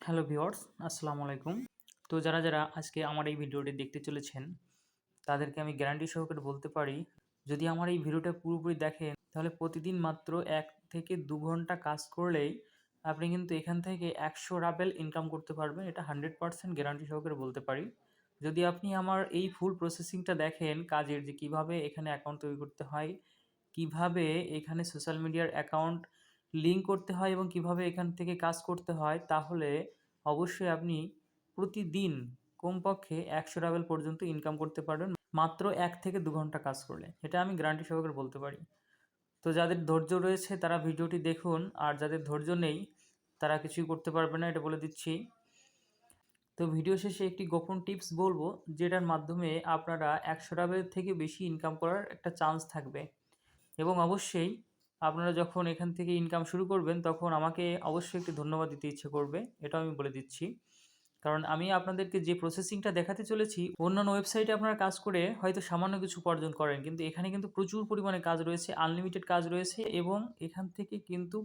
Hello viewers, আসসালামু আলাইকুম। তো যারা আজকে আমার এই ভিডিওটি দেখতে চলেছেন, তাদেরকে আমি গ্যারান্টি সহকারে বলতে পারি, যদি আমার এই ভিডিওটা পুরোপুরি দেখেন, তাহলে প্রতিদিন মাত্র ১ থেকে ২ ঘন্টা কাজ করলেই আপনি কিন্তু এখান থেকে ১০০ রাবেল ইনকাম করতে পারবেন। এটা 100% গ্যারান্টি সহকারে বলতে পারি। যদি আপনি আমার এই ফুল প্রসেসিংটা দেখেন কাজের, যে কিভাবে এখানে অ্যাকাউন্ট তৈরি করতে হয়, কিভাবে এখানে সোশ্যাল মিডিয়ার অ্যাকাউন্ট লিঙ্ক করতে হয় এবং কিভাবে এখান থেকে কাজ করতে হয়, তাহলে অবশ্যই আপনি প্রতিদিন কমপক্ষে ১০০ রাবেল পর্যন্ত ইনকাম করতে পারবেন মাত্র ১ থেকে ২ ঘন্টা কাজ করলে। এটা আমি গ্যারান্টি সহকারে বলতে পারি। তো যাদের ধৈর্য রয়েছে তারা ভিডিওটি দেখুন, আর যাদের ধৈর্য নেই তারা কিছুই করতে পারবে না, এটা বলে দিচ্ছি। তো ভিডিও শেষে একটি গোপন টিপস বলবো, যেটার মাধ্যমে আপনারা ১০০ রাবেল থেকে বেশি ইনকাম করার একটা চান্স থাকবে। এবং অবশ্যই আপনারা যখন এখান থেকে ইনকাম শুরু করবেন তখন আমাকে অবশ্যই একটু ধন্যবাদ দিতে ইচ্ছে করবে, এটাও আমি বলে দিচ্ছি। কারণ আমি আপনাদেরকে যে প্রসেসিংটা দেখাতে চলেছি, অন্যান্য ওয়েবসাইটে আপনারা কাজ করে হয়তো সামান্য কিছু উপার্জন করেন, কিন্তু এখানে কিন্তু প্রচুর পরিমাণে কাজ রয়েছে, আনলিমিটেড কাজ রয়েছে এবং এখান থেকে কিন্তু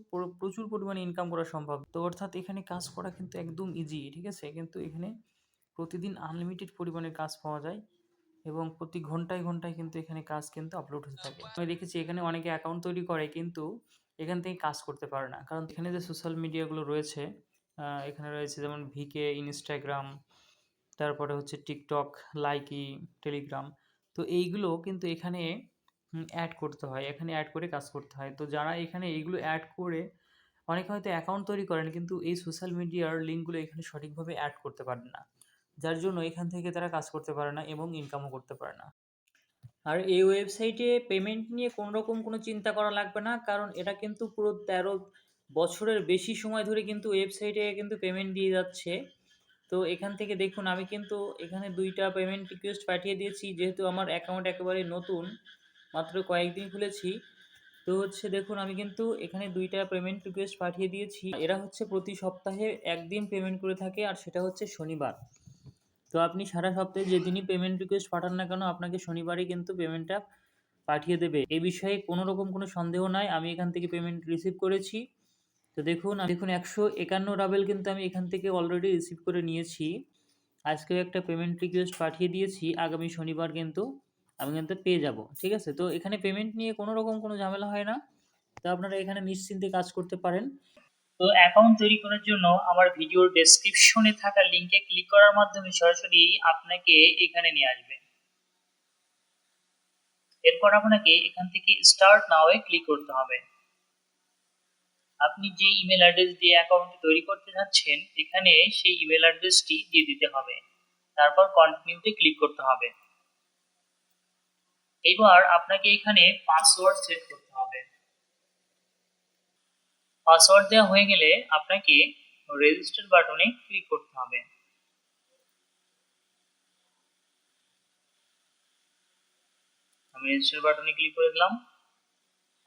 প্রচুর পরিমাণে ইনকাম করা সম্ভব। তো অর্থাৎ এখানে কাজ করা কিন্তু একদম ইজি, ঠিক আছে? কিন্তু এখানে প্রতিদিন আনলিমিটেড পরিমাণে কাজ পাওয়া যায় এবং প্রতি ঘন্টায় কিন্তু এখানে কাজ কিন্তু আপলোড হতে থাকে। আমি দেখেছি এখানে অনেকে অ্যাকাউন্ট তৈরি করে কিন্তু এখান থেকে কাজ করতে পারে না, কারণ এখানে যে সোশ্যাল মিডিয়াগুলো রয়েছে, এখানে রয়েছে যেমন ভিকে, ইনস্টাগ্রাম, তারপরে হচ্ছে টিকটক, লাইকি, টেলিগ্রাম। তো এইগুলো কিন্তু এখানে অ্যাড করতে হয়, এখানে অ্যাড করে কাজ করতে হয়। তো যারা এখানে এইগুলো অ্যাড করে, অনেকে হয়তো অ্যাকাউন্ট তৈরি করেন কিন্তু এই সোশ্যাল মিডিয়ার লিঙ্কগুলো এখানে সঠিকভাবে অ্যাড করতে পারেন না, যার জন্য এখান থেকে তারা কাজ করতে পারে না এবং ইনকামও করতে পারে না। আর এই ওয়েবসাইটে পেমেন্ট নিয়ে কোনোরকম কোনো চিন্তা করা লাগবে না, কারণ এটা কিন্তু পুরো ১৩ বছরের বেশি সময় ধরে কিন্তু ওয়েবসাইটে কিন্তু পেমেন্ট দিয়ে যাচ্ছে। তো এখান থেকে দেখুন, আমি কিন্তু এখানে ২টা পেমেন্ট রিকোয়েস্ট পাঠিয়ে দিয়েছি, যেহেতু আমার অ্যাকাউন্ট একেবারে নতুন, মাত্র কয়েকদিন খুলেছি। তো হচ্ছে দেখুন, আমি কিন্তু এখানে ২টা পেমেন্ট রিকোয়েস্ট পাঠিয়ে দিয়েছি। এরা হচ্ছে প্রতি সপ্তাহে ১ দিন পেমেন্ট করে থাকে, আর সেটা হচ্ছে শনিবার। তো আপনি সারা সপ্তাহে যেদিনই পেমেন্ট রিকোয়েস্ট পাঠান না কেন, আপনাকে শনিবারই কিন্তু পেমেন্টটা পাঠিয়ে দেবে। এই বিষয়ে কোনো রকম কোনো সন্দেহ নাই। আমি এখান থেকে পেমেন্ট রিসিভ করেছি। তো দেখুন ১৫১ রাবেল কিন্তু আমি এখান থেকে অলরেডি রিসিভ করে নিয়েছি। আজকেও একটা পেমেন্ট রিকোয়েস্ট পাঠিয়ে দিয়েছি। আগামী শনিবার কিন্তু আমি কিন্তু পেয়ে যাব। ঠিক আছে? তো এখানে পেমেন্ট নিয়ে কোনো রকম কোনো ঝামেলা হয় না। তো আপনারা এখানে নিশ্চিন্তে কাজ করতে পারেন। তো অ্যাকাউন্ট তৈরি করার জন্য আমার ভিডিওর ডেসক্রিপশনে থাকা লিংকে ক্লিক করার মাধ্যমে সরাসরি আপনাকে এখানে নিয়ে আসবে। এরপর আপনাকে এখান থেকে স্টার্ট নাও এ ক্লিক করতে হবে। আপনি যে ইমেল অ্যাড্রেস দিয়ে অ্যাকাউন্ট তৈরি করতে যাচ্ছেন, এখানে সেই ইমেল অ্যাড্রেসটি দিয়ে দিতে হবে। তারপর কন্টিনিউতে ক্লিক করতে হবে। এবার আপনাকে এখানে পাসওয়ার্ড সেট করতে হবে। পাসওয়ার্ড দেওয়া হয়ে গেলে আপনাকে রেজিস্টার বাটনে ক্লিক করতে হবে। আমি রেজিস্টার বাটনে ক্লিক করে দিলাম।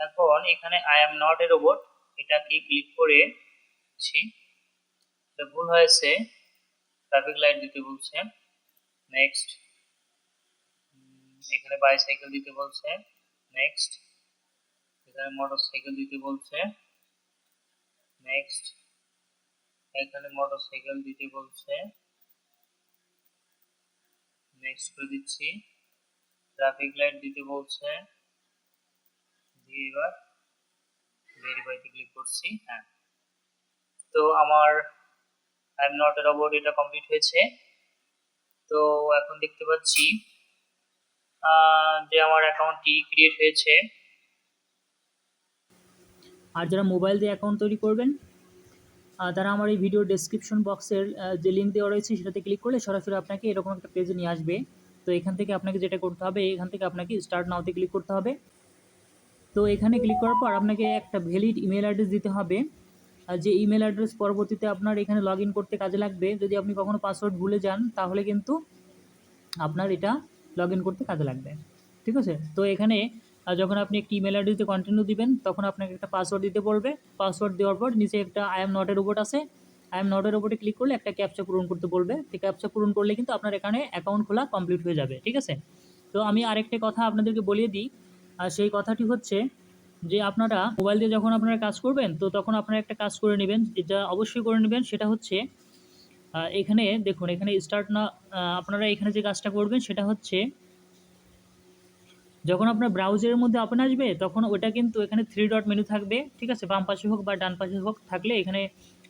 এখন এখানে I am not a robot, এটাকে ক্লিক করেছি। এটা ভুল হয়েছে, ট্রাফিক লাইট দিতে বলছে। নেক্সট। এখানে বাইসাইকেল দিতে বলছে। নেক্সট। এখানে মোটরসাইকেল দিতে বলছে। নেক্সট। এখানে মোটরসাইকেল দিতে বলছে। নেক্সট করে দিচ্ছি। ট্রাফিক লাইট দিতে বলছে। দিয়ে এবার ভেরিফাইতে ক্লিক করছি। হ্যাঁ, তো আমার I am not a robot এটা কমপ্লিট হয়েছে। তো এখন দেখতে পাচ্ছি যে আমার অ্যাকাউন্টটি ক্রিয়েট হয়েছে। আর যারা মোবাইল দিয়ে অ্যাকাউন্ট তৈরি করবেন, তারা আমার এই ভিডিও ডেসক্রিপশন বক্সের যে লিঙ্ক দেওয়া রয়েছে সেটাতে ক্লিক করলে সরাসরি আপনাকে এরকম একটা পেজে নিয়ে আসবে। তো এখান থেকে আপনাকে যেটা করতে হবে, এখান থেকে আপনাকে স্টার্ট নাওতে ক্লিক করতে হবে। তো এখানে ক্লিক করার পর আপনাকে একটা ভ্যালিড ইমেল অ্যাড্রেস দিতে হবে, যে ইমেল অ্যাড্রেস পরবর্তীতে আপনার এখানে লগ ইন করতে কাজে লাগবে। যদি আপনি কখনো পাসওয়ার্ড ভুলে যান তাহলে কিন্তু আপনার এটা লগ ইন করতে কাজে লাগবে। ঠিক আছে? তো এখানে যখন আপনি একটি ইমেল অ্যাড্রেস দিয়ে কন্টিনিউ দিবেন, তখন আপনাকে একটা পাসওয়ার্ড দিতে বলবে। পাসওয়ার্ড দেওয়ার পর নিচে একটা I am not a robot আছে। আই এম নট এ রোবটে ক্লিক করলে একটা ক্যাপচা পূরণ করতে বলবে। এই ক্যাপচা পূরণ করলে কিন্তু আপনার এখানে অ্যাকাউন্ট খোলা কমপ্লিট হয়ে যাবে। ঠিক আছে? তো আমি আরেকটা কথা আপনাদেরকে বলিয়ে দিই। সেই কথাটি হচ্ছে যে আপনারা মোবাইল দিয়ে যখন আপনারা কাজ করবেন, তো তখন আপনারা একটা কাজ করে নেবেন, যেটা অবশ্যই করে নেবেন, সেটা হচ্ছে এখানে দেখুন, এখানে স্টার্ট না, আপনারা এখানে যে কাজটা করবেন সেটা হচ্ছে, যখন আপনার ব্রাউজারের মধ্যে ওপেন আসবে তখন ওটা কিন্তু এখানে 3 ডট মেনু থাকবে, ঠিক আছে? বাম পাশে হোক বা ডান পাশে হোক থাকলে এখানে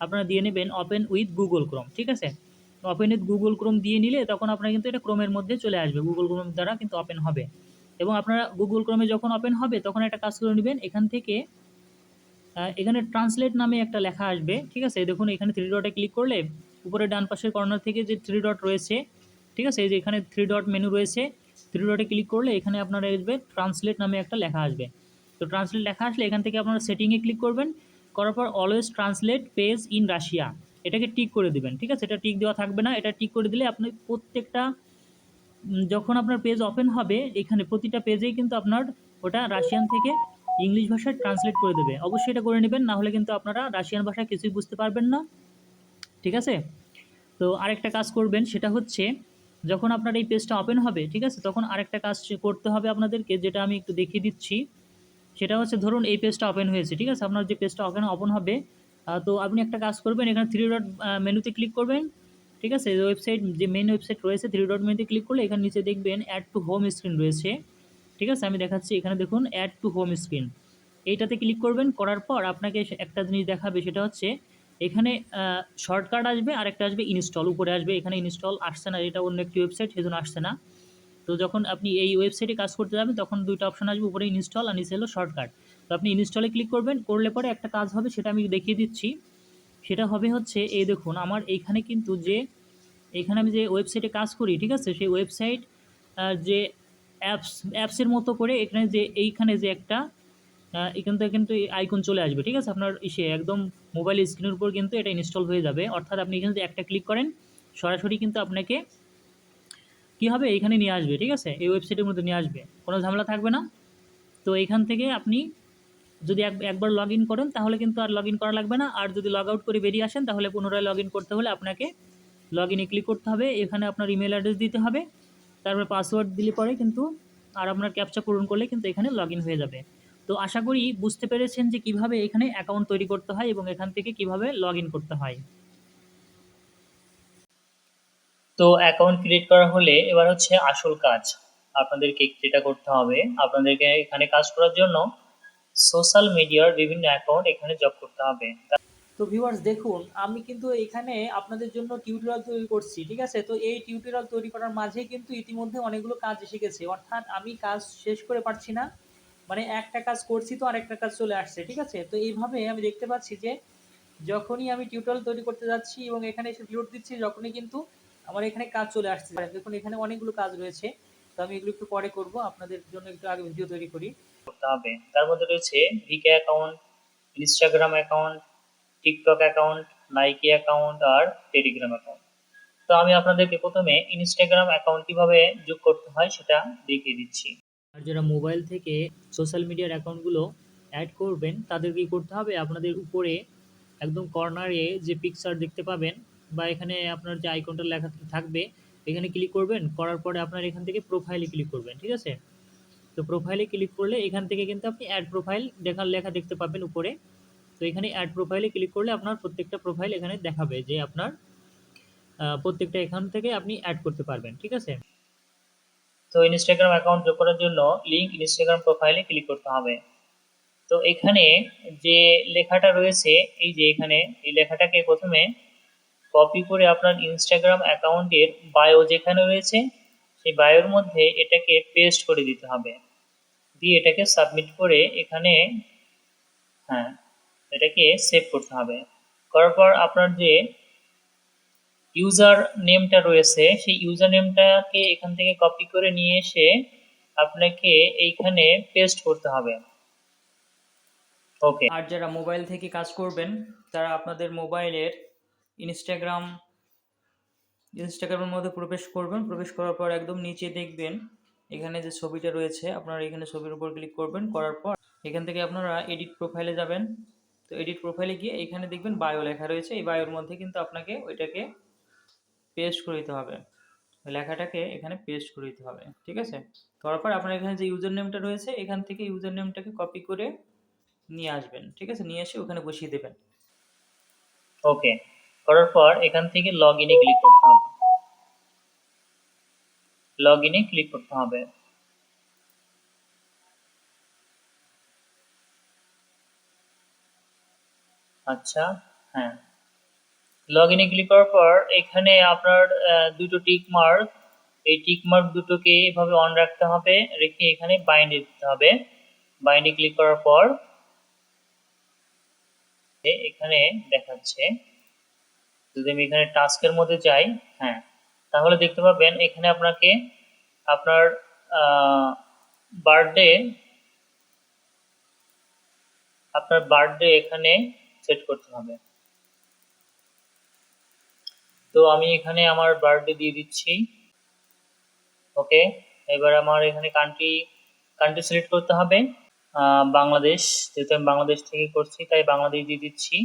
আপনারা দিয়ে নেবেন ওপেন উইথ গুগল ক্রোম, ঠিক আছে? ওপেন উইথ গুগল ক্রোম দিয়ে নিলে তখন আপনার কিন্তু এটা ক্রোমের মধ্যে চলে আসবে, গুগল ক্রোম দ্বারা কিন্তু ওপেন হবে। এবং আপনারা গুগল ক্রোমে যখন ওপেন হবে তখন একটা কাজ করে নেবেন, এখান থেকে এখানে ট্রান্সলেট নামে একটা লেখা আসবে, ঠিক আছে? দেখুন এখানে 3 ডটে ক্লিক করলে উপরে ডান পাশের কর্নার থেকে যে 3 ডট রয়েছে, ঠিক আছে? এই যে এখানে 3 ডট মেনু রয়েছে, 3 ডটে ক্লিক করলে এখানে আপনার আসবে ট্রান্সলেট নামে একটা লেখা আসবে। তো ট্রান্সলেট লেখা আসলে এখান থেকে আপনারা সেটিংয়ে ক্লিক করবেন, করার পর always translate page in Russia এটাকে টিক করে দিবেন, ঠিক আছে? এটা টিক দেওয়া থাকবে না, এটা টিক করে দিলে আপনি প্রত্যেকটা যখন আপনার পেজ ওপেন হবে এখানে প্রতিটা পেজেই কিন্তু আপনার ওটা রাশিয়ান থেকে ইংলিশ ভাষায় ট্রান্সলেট করে দেবে। অবশ্যই এটা করে নেবেন, না হলে কিন্তু আপনারা রাশিয়ান ভাষায় কিছুই বুঝতে পারবেন না, ঠিক আছে? তো আরেকটা কাজ করবেন সেটা হচ্ছে, যখন আপনার এই পেজটা ওপেন হবে, ঠিক আছে? তখন আরেকটা কাজ করতে হবে আপনাদেরকে, যেটা আমি একটু দেখিয়ে দিচ্ছি। সেটা হচ্ছে, ধরুন এই পেজটা ওপেন হয়েছে, ঠিক আছে? আপনার যে পেজটা ওপেন হবে, তো আপনি একটা কাজ করবেন, এখানে 3 ডট মেনুতে ক্লিক করবেন, ঠিক আছে? ওয়েবসাইট যে মেইন ওয়েবসাইট রয়েছে 3 ডট মেনুতে ক্লিক করলে এখানে নিচে দেখবেন অ্যাড টু হোম স্ক্রিন রয়েছে, ঠিক আছে? আমি দেখাচ্ছি, এখানে দেখুন অ্যাড টু হোম স্ক্রিন, এইটাতে ক্লিক করবেন। করার পর আপনাকে একটা জিনিস দেখাবে, সেটা হচ্ছে এখানে শর্টকাট আসবে আর একটা আসবে ইনস্টল, উপরে আসবে। এখানে ইনস্টল আসছে না, এটা অন্য একটি ওয়েবসাইট, সেজন্য আসছে না। তো যখন আপনি এই ওয়েবসাইটে কাজ করতে যাবেন তখন ২ টা অপশন আসবে, উপরে ইনস্টল আর নিচে হলো শর্টকাট। তো আপনি ইনস্টলে ক্লিক করবেন, করলে পরে একটা কাজ হবে সেটা আমি দেখিয়ে দিচ্ছি। সেটা হবে হচ্ছে, এই দেখুন আমার এইখানে কিন্তু যে এইখানে আমি যে ওয়েবসাইটে কাজ করি, ঠিক আছে? সেই ওয়েবসাইট যে অ্যাপসের মতো করে এখানে যে এইখানে যে একটা এখান থেকে কিন্তু আইকন চলে আসবে, ঠিক আছে? আপনার একদম মোবাইল স্ক্রিনের উপর কিন্তু এটা ইনস্টল হয়ে যাবে। অর্থাৎ আপনি এখানে যদি একটা ক্লিক করেন সরাসরি কিন্তু আপনাকে কী হবে, এইখানে নিয়ে আসবে, ঠিক আছে? এই ওয়েবসাইটের মধ্যে নিয়ে আসবে, কোনো ঝামেলা থাকবে না। তো এইখান থেকে আপনি যদি একবার লগ ইন করেন তাহলে কিন্তু আর লগ ইন করা লাগবে না, আর যদি লগ আউট করে বেরিয়ে আসেন তাহলে পুনরায় লগ ইন করতে হলে আপনাকে লগ ইনে ক্লিক করতে হবে। এখানে আপনার ইমেল অ্যাড্রেস দিতে হবে, তারপরে পাসওয়ার্ড দিলে পরে কিন্তু আর আপনার ক্যাপচা পূরণ করলে কিন্তু এখানে লগ ইন হয়ে যাবে। তো আশা করি বুঝতে পেরেছেন যে কীভাবে এখানে অ্যাকাউন্ট তৈরি করতে হয় এবং এখান থেকে কীভাবে লগ ইন করতে হয়। তো অ্যাকাউন্ট ক্রিয়েট করা হলে এবার হচ্ছে আসল কাজ, আপনাদেরকে যেটা করতে হবে, আপনাদেরকে এখানে কাজ করার জন্য সোশ্যাল মিডিয়ার বিভিন্ন অ্যাকাউন্ট এখানে যোগ করতে হবে। তো ভিউয়ার্স দেখুন, আমি কিন্তু এখানে আপনাদের জন্য টিউটোরিয়াল তৈরি করছি, ঠিক আছে? তো এই টিউটোরিয়াল তৈরি করার মাঝে কিন্তু ইতিমধ্যে অনেকগুলো কাজ এসে গেছে, অর্থাৎ আমি কাজ শেষ করে পারছি না, মানে একটা কাজ করছি তো আরেকটা কাজ চলে আসছে, ঠিক আছে? তো এইভাবে আমি দেখতে পাচ্ছি যে যখনই আমি টিউটোরিয়াল তৈরি করতে যাচ্ছি এবং এখানে এসে লোড দিচ্ছি, যখনই কিন্তু আমার এখানে কাজ চলে আসছে। দেখুন এখানে অনেকগুলো কাজ রয়েছে, তো আমি এগুলো একটু পরে করব, আপনাদের জন্য একটু আগে ভিডিও তৈরি করি। করতে হবে, তার মধ্যে রয়েছে VK account, Instagram account, TikTok account, Nike account আর টেলিগ্রাম অ্যাকাউন্ট। তো আমি আপনাদেরকে প্রথমে ইনস্টাগ্রাম অ্যাকাউন্ট কিভাবে যোগ করতে হয় সেটা দেখিয়ে দিচ্ছি। আর যারা মোবাইল থেকে সোশ্যাল মিডিয়ার অ্যাকাউন্টগুলো অ্যাড করবেন তাদের কি করতে হবে, আপনাদের উপরে একদম কর্নারে যে পিকচার দেখতে পাবেন বা এখানে আপনার যে আইকনটা লেখা থাকবে এখানে ক্লিক করবেন, করার পরে আপনার এখান থেকে প্রোফাইলে ক্লিক করবেন, ঠিক আছে? তো প্রোফাইলে ক্লিক করলে এখান থেকে কিন্তু আপনি অ্যাড প্রোফাইল লেখা দেখতে পাবেন উপরে। তো এখানে অ্যাড প্রোফাইলে ক্লিক করলে আপনার প্রত্যেকটা প্রোফাইল এখানে দেখাবে যে আপনার প্রত্যেকটা এখান থেকে আপনি অ্যাড করতে পারবেন, ঠিক আছে? তো ইনস্টাগ্রাম অ্যাকাউন্ট যোগ করার জন্য লিঙ্ক ইনস্টাগ্রাম প্রোফাইলে ক্লিক করতে হবে। তো এখানে যে লেখাটা রয়েছে, এই যে এখানে এই লেখাটাকে প্রথমে কপি করে আপনার ইনস্টাগ্রাম অ্যাকাউন্টের বায়ো যেখানে রয়েছে সেই বায়োর মধ্যে এটাকে পেস্ট করে দিতে হবে, দিয়ে এটাকে সাবমিট করে এখানে হ্যাঁ এটাকে সেভ করতে হবে। করার পর আপনার যে ইউজার নেমটা রয়েছে সেই ইউজার নেমটাকে এখান থেকে কপি করে নিয়ে এসে আপনাকে এইখানে পেস্ট করতে হবে। ওকে। আর যারা মোবাইল থেকে কাজ করবেন তারা আপনাদের মোবাইলের ইনস্টাগ্রামের মধ্যে প্রবেশ করবেন, প্রবেশ করার পর একদম নিচে দেখবেন এখানে যে ছবিটা রয়েছে, আপনারা এখানে ছবির উপর ক্লিক করবেন, করার পর এখান থেকে আপনারা এডিট প্রোফাইলে যাবেন। তো এডিট প্রোফাইলে গিয়ে এখানে দেখবেন বায়ো লেখা রয়েছে, এই বায়োর মধ্যে কিন্তু আপনাকে ওইটাকে পেস্ট করে দিতে হবে, লেখাটাকে এখানে পেস্ট করে দিতে হবে, ঠিক আছে? তারপর আপনার এখানে যে ইউজার নেমটা রয়েছে এখান থেকে ইউজার নেমটাকে কপি করে নিয়ে আসবেন, ঠিক আছে? নিয়ে এসে ওখানে বসিয়ে দেবেন। ওকে। করার পর এখান থেকে লগ ইনে ক্লিক করতে হবে। লগ ইনে ক্লিক করতে হবে। আচ্ছা, হ্যাঁ, লগ ইনে ক্লিক করার পর এখানে আপনার দুটো টিক মার্ক, এই টিক মার্ক দুটোকে এভাবে অন রাখতে হবে, রেখে এখানে বাইন্ডে দিতে হবে। বাইন্ডে ক্লিক করার পর এখানে দেখাচ্ছে, যদি আমি এখানে টাস্কের মধ্যে যাই, হ্যাঁ, তাহলে দেখতে পাবেন এখানে আপনাকে আপনার বার্থডে এখানে সেট করতে হবে। তো আমি এখানে আমার বার্থডে দিয়ে দিচ্ছি। ওকে, এবার আমার এখানে কান্ট্রি সিলেক্ট করতে হবে, বাংলাদেশ, যেহেতু আমি বাংলাদেশ থেকে করছি তাই বাংলাদেশ দিয়ে দিচ্ছি।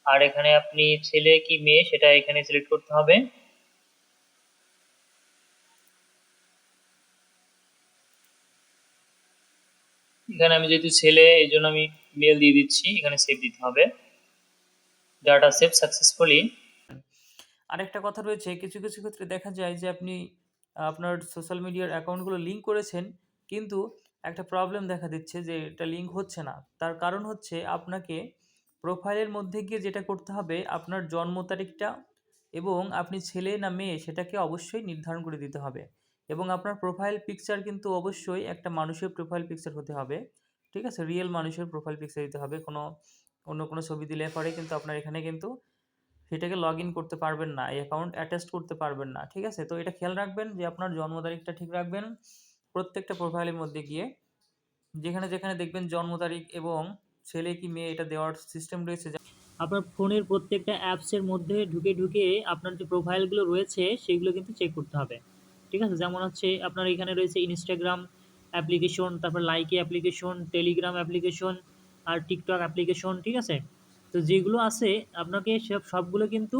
আর এখানে আপনি ছেলে কি মেয়ে সেটা এখানে সিলেক্ট করতে হবে। এখানে আমি যেহেতু ছেলে এই জন্য আমি মেল দিয়ে দিচ্ছি, এখানে সেভ দিতে হবে। Data save successfully. আরেকটা কথা রয়েছে, কিছু কিছু ক্ষেত্রে দেখা যায় যে আপনি আপনার সোশ্যাল মিডিয়ার অ্যাকাউন্টগুলো লিঙ্ক করেছেন, কিন্তু একটা প্রবলেম দেখা দিচ্ছে যে এটা লিঙ্ক হচ্ছে না। তার কারণ হচ্ছে আপনাকে প্রোফাইলের মধ্যে গিয়ে যেটা করতে হবে, আপনার জন্ম তারিখটা এবং আপনি ছেলে না মেয়ে সেটাকে অবশ্যই নির্ধারণ করে দিতে হবে। এবং আপনার প্রোফাইল পিকচার কিন্তু অবশ্যই একটা মানুষের প্রোফাইল পিকচার হতে হবে, ঠিক আছে? রিয়েল মানুষের প্রোফাইল পিকচার দিতে হবে। অন্য কোনো ছবি দিলে পরে কিন্তু আপনার এখানে কিন্তু সেটাকে লগ ইন করতে পারবেন না, এই অ্যাকাউন্ট অ্যাটাচ করতে পারবেন না, ঠিক আছে? তো এটা খেয়াল রাখবেন যে আপনার জন্ম তারিখটা ঠিক রাখবেন প্রত্যেকটা প্রোফাইলের মধ্যে গিয়ে। যেখানে যেখানে দেখবেন জন্ম তারিখ এবং ছেলে কি মেয়ে এটা দেওয়ার সিস্টেম রয়েছে, আপনার ফোনের প্রত্যেকটা অ্যাপসের মধ্যে ঢুকে ঢুকে আপনার যে প্রোফাইলগুলো রয়েছে সেগুলো কিন্তু চেক করতে হবে, ঠিক আছে? যেমন হচ্ছে আপনার এখানে রয়েছে ইনস্টাগ্রাম অ্যাপ্লিকেশন, তারপর লাইকি অ্যাপ্লিকেশন, টেলিগ্রাম অ্যাপ্লিকেশন আর টিকটক অ্যাপ্লিকেশন, ঠিক আছে? তো যেগুলো আছে আপনাকে সবগুলো কিন্তু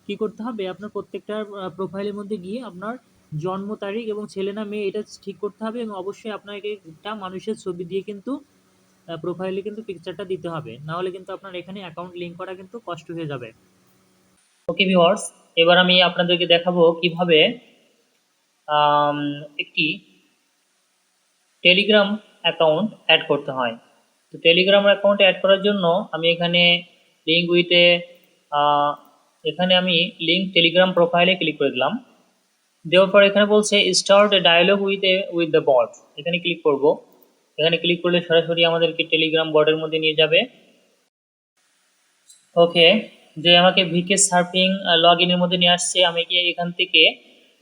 কি করতে হবে, আপনার প্রত্যেকটা প্রোফাইলের মধ্যে গিয়ে আপনার জন্ম তারিখ এবং ছেলে না মেয়ে এটা ঠিক করতে হবে, এবং অবশ্যই আপনাকে একটা মানুষের ছবি দিয়ে কিন্তু প্রোফাইলে কিন্তু পিকচারটা দিতে হবে, না হলে কিন্তু আপনার এখানে অ্যাকাউন্ট লিঙ্ক করা কিন্তু কষ্ট হয়ে যাবে। ওকে ভিউয়ার্স, এবার আমি আপনাদেরকে দেখাবো কিভাবে একটি টেলিগ্রাম অ্যাকাউন্ট অ্যাড করতে হয়। তো টেলিগ্রাম অ্যাকাউন্ট অ্যাড করার জন্য আমি এখানে লিঙ্ক উইথে এখানে আমি লিঙ্ক টেলিগ্রাম প্রোফাইলে ক্লিক করে দিলাম। দেওয়ার পর এখানে বলছে start a dialogue with the bot, এখানে ক্লিক করব। এখানে ক্লিক করলে সরাসরি আমাদেরকে টেলিগ্রাম বটের মধ্যে নিয়ে যাবে। ওকে, যে আমাকে ভিকে সার্ফিং লগ ইনের মধ্যে নিয়ে আসছে, আমাকে এখান থেকে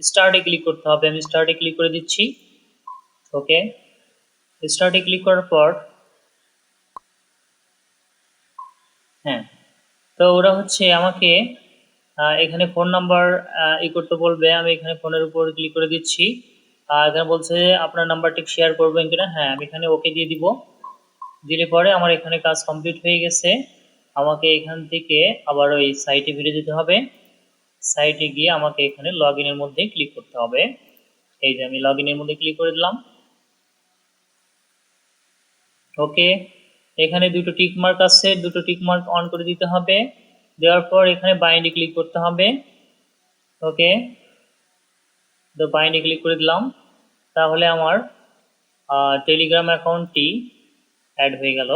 স্টার্টে ক্লিক করতে হবে। আমি স্টার্টে ক্লিক করে দিচ্ছি। ওকে, স্টার্টে ক্লিক করার পর হ্যাঁ, তো ওরা হচ্ছে আমাকে এখানে ফোন নাম্বার করতে বলবে। আমি এখানে ফোনের উপর ক্লিক করে দিচ্ছি। এখানে বলছে আপনার নাম্বারটি শেয়ার করবেন কিনা, হ্যাঁ আমি এখানে ওকে দিয়ে দিব। দিলে পরে আমার এখানে কাজ কমপ্লিট হয়ে গেছে। আমাকে এখান থেকে আবার ওই সাইটে ফিরে যেতে হবে। সাইটে গিয়ে আমাকে এখানে লগ ইনের মধ্যে ক্লিক করতে হবে। এই যে আমি লগ ইনের মধ্যে ক্লিক করে দিলাম। ওকে, এখানে দুটো টিক মার্ক আছে, দুটো টিক মার্ক অন করে দিতে হবে। দেওয়ার পর এখানে বাইন্ডে ক্লিক করতে হবে। ওকে, তো বাইন্ডে ক্লিক করে দিলাম। তাহলে আমার টেলিগ্রাম অ্যাকাউন্টটি অ্যাড হয়ে গেল।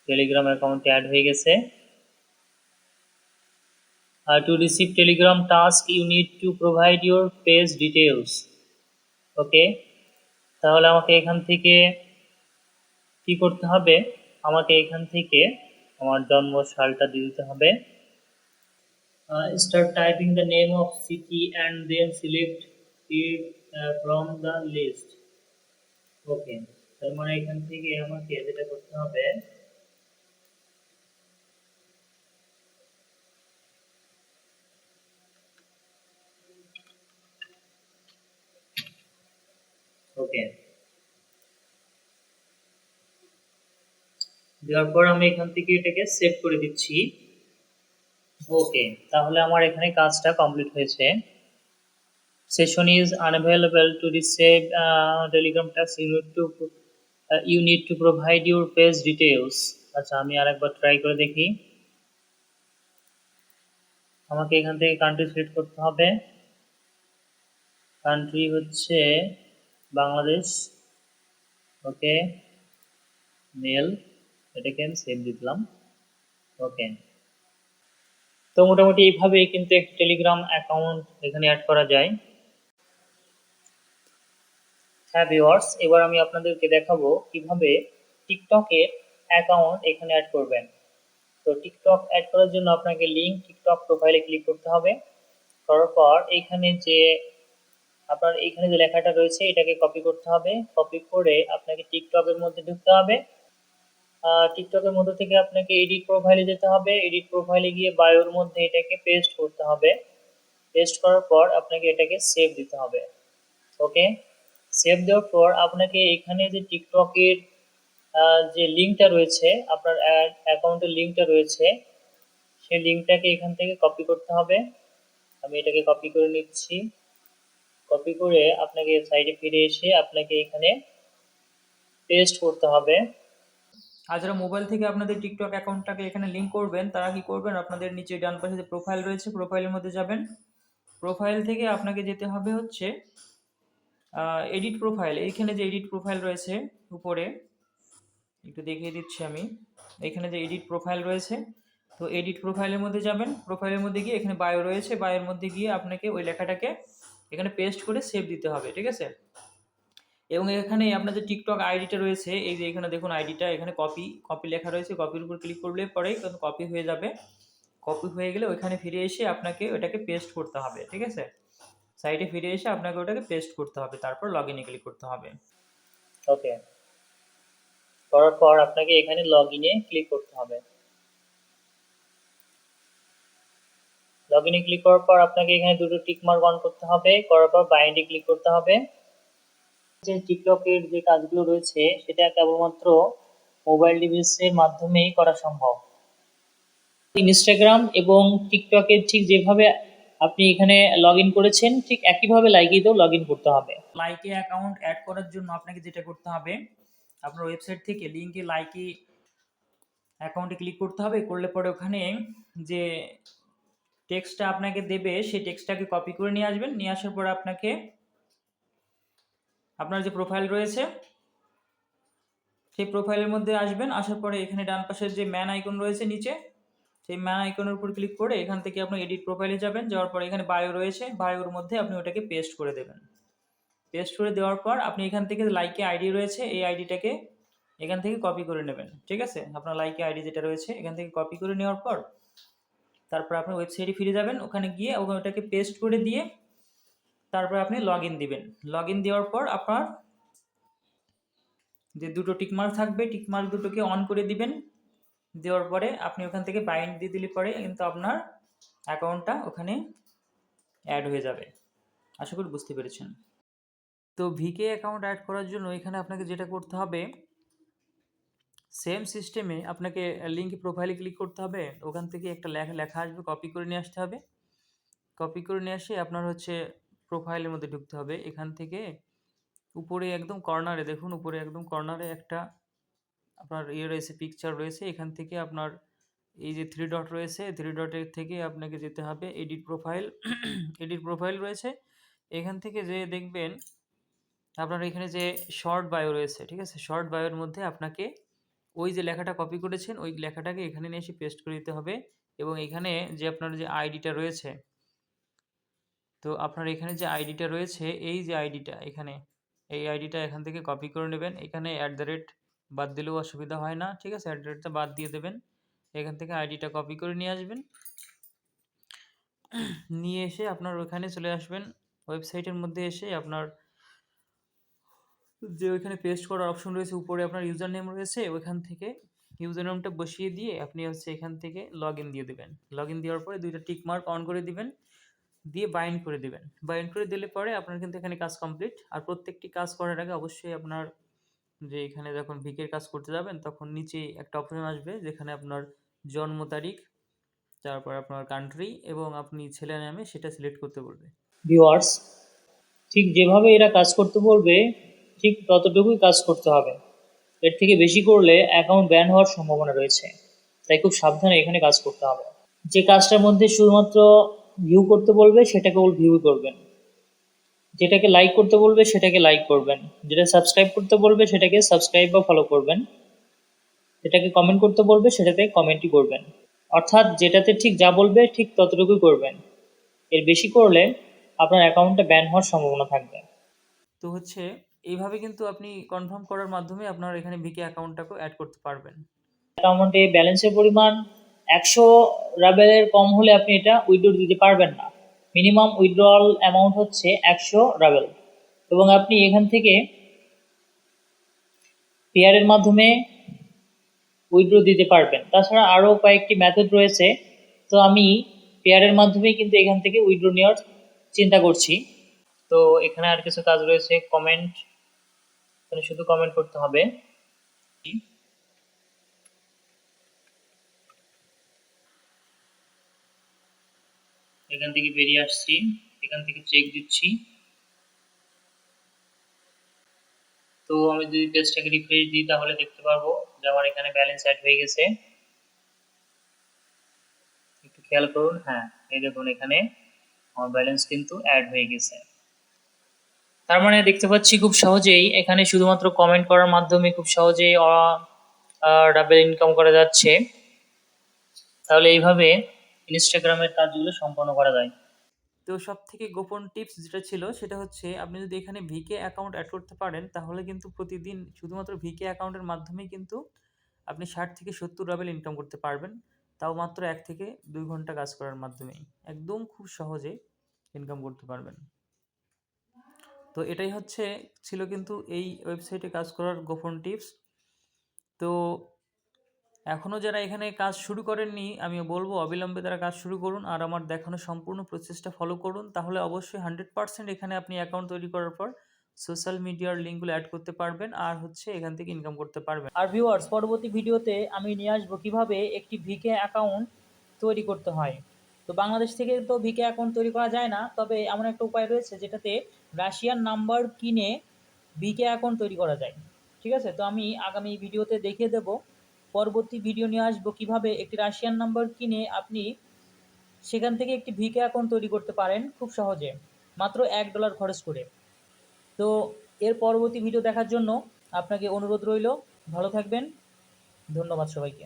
টেলিগ্রাম অ্যাকাউন্টটি অ্যাড হয়ে গেছে। To receive telegram task you need to provide your page details. ওকে, তাহলে আমাকে এখান থেকে কি করতে হবে, আমাকে এখান থেকে আমার জন্ম সালটা দিয়ে দিতে হবে। Start typing the name of city and then select it from the list. ওকে, তার মানে এখান থেকে আমাকে যেটা করতে হবে, ওকে, দেওয়ার পর আমি এখান থেকে এটাকে সেভ করে দিচ্ছি। ওকে, তাহলে আমার এখানে কাজটা কমপ্লিট হয়েছে। Session is unavailable to receive telegram task. You need to provide your page details. আচ্ছা, আমি আরেকবার ট্রাই করে দেখি। আমাকে এখান থেকে কান্ট্রি সিলেক্ট করতে হবে। কান্ট্রি হচ্ছে বাংলাদেশ। ওকে, মেল, এটাকে আমি সেভ দিলাম। ওকে, তো মোটামুটি এইভাবে কিন্তু একটা টেলিগ্রাম অ্যাকাউন্ট এখানে অ্যাড করা যায়। হ্যাঁ ভিউয়ার্স, এবার আমি আপনাদেরকে দেখাবো কিভাবে টিকটকের অ্যাকাউন্ট এখানে অ্যাড করবেন। তো টিকটক অ্যাড করার জন্য আপনাকে লিঙ্ক টিকটক প্রোফাইলে ক্লিক করতে হবে। করার পর এইখানে যে আপনার এইখানে যে লেখাটা রয়েছে এটাকে কপি করতে হবে। কপি করে আপনাকে টিকটকের মধ্যে ঢুকতে হবে। টিকটকের মধ্যে থেকে আপনাকে এডিট প্রোফাইলে যেতে হবে। এডিট প্রোফাইলে গিয়ে বায়োর মধ্যে এটাকে পেস্ট করতে হবে। পেস্ট করার পর আপনাকে এটাকে সেভ দিতে হবে। ওকে, সেভ দেওয়ার পর আপনাকে এখানে যে টিকটকের যে লিঙ্কটা রয়েছে, আপনার অ্যাকাউন্টের লিঙ্কটা রয়েছে, সেই লিঙ্কটাকে এখান থেকে কপি করতে হবে। আমি এটাকে কপি করে নিচ্ছি। কপি করে আপনাকে সাইডে ফিরে এসে আপনাকে এখানে পেস্ট করতে হবে। আর যারা মোবাইল থেকে আপনাদের টিকটক অ্যাকাউন্টটাকে এখানে লিঙ্ক করবেন, তারা কি করবেন, আপনাদের নিচে ডান পাশে যে প্রোফাইল রয়েছে, প্রোফাইলের মধ্যে যাবেন। প্রোফাইল থেকে আপনাকে যেতে হবে হচ্ছে এডিট প্রোফাইল। এইখানে যে এডিট প্রোফাইল রয়েছে উপরে, একটু দেখিয়ে দিচ্ছি আমি। এখানে যে এডিট প্রোফাইল রয়েছে, তো এডিট প্রোফাইলের মধ্যে যাবেন। প্রোফাইলের মধ্যে গিয়ে এখানে বায়ো রয়েছে, বায়োর মধ্যে গিয়ে আপনাকে ওই লেখাটাকে এখানে পেস্ট করে সেভ দিতে হবে, ঠিক আছে। এবং এখানে আপনার যে টিকটক আইডিটা রয়েছে, এই যে এখানে দেখুন আইডিটা, এখানে কপি কপি লেখা রয়েছে, কপির উপর ক্লিক করলে পরেই কিন্তু কপি হয়ে যাবে। কপি হয়ে গেলে ওইখানে ফিরে এসে আপনাকে ওটাকে পেস্ট করতে হবে, ঠিক আছে। সাইটে ফিরে এসে আপনাকে ওটাকে পেস্ট করতে হবে, তারপর লগ ইনে ক্লিক করতে হবে। ওকে, করার পর আপনাকে এখানে লগ ইনে ক্লিক করতে হবে। লগ ইনে ক্লিক করার পর আপনাকে এখানে দুটো টিক মার্ক অন করতে হবে। করার পর বাইন্ডে ক্লিক করতে হবে। যে টিকটকের যে কাজগুলো রয়েছে সেটা কেবলমাত্র মোবাইল ডিভাইসের মাধ্যমেই করা সম্ভব। ইনস্টাগ্রাম এবং টিকটকের ঠিক যেভাবে আপনি এখানে লগ ইন করেছেন, ঠিক একইভাবে লাইকিতেও লগ ইন করতে হবে। লাইকে অ্যাকাউন্ট অ্যাড করার জন্য আপনাকে যেটা করতে হবে, আপনার ওয়েবসাইট থেকে লিঙ্কে লাইকে অ্যাকাউন্টে ক্লিক করতে হবে। করলে পরে ওখানে যে টেক্সটটা আপনাকে দেবে, সেই টেক্সটটাকে কপি করে নিয়ে আসবেন। নিয়ে আসার পর আপনাকে আপনার যে প্রোফাইল রয়েছে, সেই প্রোফাইলের মধ্যে আসবেন। আসার পরে এখানে ডান পাশের যে ম্যান আইকন রয়েছে নিচে, সেই ম্যান আইকনের উপর ক্লিক করে এখান থেকে আপনি এডিট প্রোফাইলে যাবেন। যাওয়ার পর এখানে বায়ো রয়েছে, বায়োর মধ্যে আপনি ওটাকে পেস্ট করে দেবেন। পেস্ট করে দেওয়ার পর আপনি এখান থেকে লাইকে আইডি রয়েছে, এই আইডিটাকে এখান থেকে কপি করে নেবেন, ঠিক আছে। আপনার লাইকে আইডি যেটা রয়েছে এখান থেকে কপি করে নেওয়ার পর তারপর আপনি ওয়েবসাইটে ফিরে যাবেন। ওখানে গিয়ে ওটাকে পেস্ট করে দিয়ে তারপর আপনি লগ ইন দিবেন। লগ ইন দেওয়ার পর আপনার যে দুটো টিকমার্ক থাকবে, টিকমার্ক দুটোকে অন করে দিবেন। দেওয়ার পরে আপনি ওখান থেকে বাইন্ড দিয়ে দিলে পরে কিন্তু আপনার অ্যাকাউন্টটা ওখানে অ্যাড হয়ে যাবে। আশা করি বুঝতে পেরেছেন। তো ভিকে অ্যাকাউন্ট অ্যাড করার জন্য এখানে আপনাকে যেটা করতে হবে, সেম সিস্টেমে আপনাকে লিঙ্ক প্রোফাইলে ক্লিক করতে হবে। ওখান থেকে একটা লেখা আসবে, কপি করে নিয়ে আসতে হবে। কপি করে নিয়ে আসে আপনার হচ্ছে প্রোফাইলের মধ্যে ঢুকতে হবে। এখান থেকে উপরে একদম কর্নারে দেখুন, উপরে একদম কর্নারে একটা আপনার রয়েছে, পিকচার রয়েছে। এখান থেকে আপনার এই যে থ্রি ডট রয়েছে, থ্রি ডটের থেকে আপনাকে যেতে হবে এডিট প্রোফাইল। এডিট প্রোফাইল রয়েছে, এখান থেকে যে দেখবেন আপনার এখানে যে শর্ট বায়ো রয়েছে, ঠিক আছে। শর্ট বায়োর মধ্যে আপনাকে ওই যে লেখাটা কপি করেছেন ওই লেখাটাকে এখানে নিয়ে এসে পেস্ট করে দিতে হবে। এবং এখানে যে আপনার যে আইডিটা রয়েছে, তো আপনার এখানে যে আইডিটা রয়েছে, এই যে আইডিটা এখানে, এই আইডিটা এখান থেকে কপি করে নেবেন। এখানে বাদ দিলেও অসুবিধা হয় না, ঠিক আছে। টা বাদ দিয়ে দেবেন। এখান থেকে আইডিটা কপি করে নিয়ে আসবেন। নিয়ে এসে আপনার ওখানে চলে আসবেন। ওয়েবসাইটের মধ্যে এসে আপনার যে ওইখানে পেস্ট করার অপশন রয়েছে, উপরে আপনার ইউজার নেম রয়েছে, ওইখান থেকে ইউজার নেমটা বসিয়ে দিয়ে আপনি হচ্ছে এখান থেকে লগ ইন দিয়ে দেবেন। লগ ইন দেওয়ার পরে দুইটা টিক মার্ক অন করে দিবেন, দিয়ে বাইন্ড করে দিবেন। বাইন্ড করে দিলে পরে আপনার কিন্তু এখানে কাজ কমপ্লিট। আর প্রত্যেকটি কাজ করার আগে অবশ্যই আপনার যে এখানে যখন ভিকের কাজ করতে যাবেন তখন নিচে একটা অপশন আসবে যেখানে আপনার জন্ম তারিখ, তারপর আপনার কান্ট্রি এবং আপনি ছেলে নামে সেটা সিলেক্ট করতে বলবে। ভিউয়ার্স, ঠিক যেভাবে এরা কাজ করতে বলবে ঠিক ততটুকুই কাজ করতে হবে। এর থেকে বেশি করলে অ্যাকাউন্ট ব্যান হওয়ার সম্ভাবনা রয়েছে, তাই খুব সাবধানে এখানে কাজ করতে হবে। যে কাজটার মধ্যে শুধুমাত্র ভিউ করতে বলবে সেটাকে ভিউ করবেন, যেটাকে লাইক করতে বলবে সেটাকে লাইক করবেন, যেটা সাবস্ক্রাইব করতে বলবে সেটাকে সাবস্ক্রাইব বা ফলো করবেন, যেটাকে কমেন্ট করতে বলবে সেটাতে কমেন্টই করবেন। অর্থাৎ যেটাতে ঠিক যা বলবে ঠিক ততটুকুই করবেন, এর বেশি করলে আপনার অ্যাকাউন্টটা ব্যান হওয়ার সম্ভাবনা থাকবে। তো হচ্ছে এইভাবে কিন্তু আপনি কনফার্ম করার মাধ্যমে আপনার এখানে ভিকে অ্যাকাউন্টটাকেও অ্যাড করতে পারবেন। অ্যাকাউন্টে ব্যালেন্সের পরিমাণ 100 রাবেলের কম হলে আপনি এটা উইথড্র দিতে পারবেন না। মিনিমাম উইথড্রয়াল অ্যামাউন্ট হচ্ছে 100 রাবেল, এবং আপনি এখান থেকে পেয়ারের মাধ্যমে উইথড্র দিতে পারবেন। তাছাড়া আরও কয়েকটি মেথড রয়েছে, তো আমি পেয়ারের মাধ্যমেই কিন্তু এখান থেকে উইথড্র নেওয়ার চিন্তা করছি। তো এখানে আর কিছু কাজ রয়েছে, কমেন্ট, এখানে শুধু কমেন্ট করতে হবে। এখান থেকে বেরিয়ে আসছি, এখান থেকে চেক দিচ্ছি। তো আমি যদি পেজটাকে রিফ্রেশ দিই তাহলে দেখতে পারবো যে আমার এখানে ব্যালেন্স অ্যাড হয়ে গেছে। একটু খেয়াল করুন, হ্যাঁ এই দেখুন এখানে আমার ব্যালেন্স কিন্তু অ্যাড হয়ে গেছে। তার মানে দেখতে পাচ্ছি খুব সহজেই এখানে শুধুমাত্র কমেন্ট করার মাধ্যমে খুব সহজেই ডাবল ইনকাম করা যাচ্ছে। তাহলে এইভাবে ইনস্টাগ্রামের কাজগুলো সম্পন্ন করা যায়। তো সবথেকে গোপন টিপস যেটা ছিল সেটা হচ্ছে আপনি যদি এখানে ভিকে অ্যাকাউন্ট অ্যাড করতে পারেন তাহলে কিন্তু প্রতিদিন শুধুমাত্র ভিকে অ্যাকাউন্টের মাধ্যমেই কিন্তু আপনি 60 থেকে 70 রাবেল ইনকাম করতে পারবেন, তাও মাত্র 1 থেকে 2 ঘন্টা কাজ করার মাধ্যমেই একদম খুব সহজে ইনকাম করতে পারবেন। তো এটাই ছিল কিন্তু এই ওয়েবসাইটে কাজ করার গোপন টিপস। তো এখনও যারা এখানে কাজ শুরু করেননি আমি বলবো অবিলম্বে তারা কাজ শুরু করুন আর আমার দেখানো সম্পূর্ণ প্রসেসটা ফলো করুন, তাহলে অবশ্যই 100% এখানে আপনি অ্যাকাউন্ট তৈরি করার পর সোশ্যাল মিডিয়ার লিঙ্কগুলো অ্যাড করতে পারবেন আর এখান থেকে ইনকাম করতে পারবেন। আর ভিউয়ার্স, পরবর্তী ভিডিওতে আমি নিয়ে আসবো কিভাবে একটি ভিকে অ্যাকাউন্ট তৈরি করতে হয়। তো বাংলাদেশ থেকে তো ভিকে অ্যাকাউন্ট তৈরি করা যায় না, তবে এমন একটা উপায় রয়েছে যেটাতে রাশিয়ান নাম্বার কিনে ভিকে অ্যাকাউন্ট তৈরি করা যায়। ঠিক আছে, তো আমি আগামী ভিডিওতে দেখিয়ে দেব। পরবর্তী ভিডিও নিয়ে আসবো কিভাবে একটি রাশিয়ান নাম্বার কিনে আপনি সেখান থেকে একটি ভিকে অ্যাকাউন্ট তৈরি করতে পারেন খুব সহজে, মাত্র $1 খরচ করে। তো এর পরবর্তী ভিডিও দেখার জন্য আপনাকে অনুরোধ রইল। ভালো থাকবেন, ধন্যবাদ সবাইকে।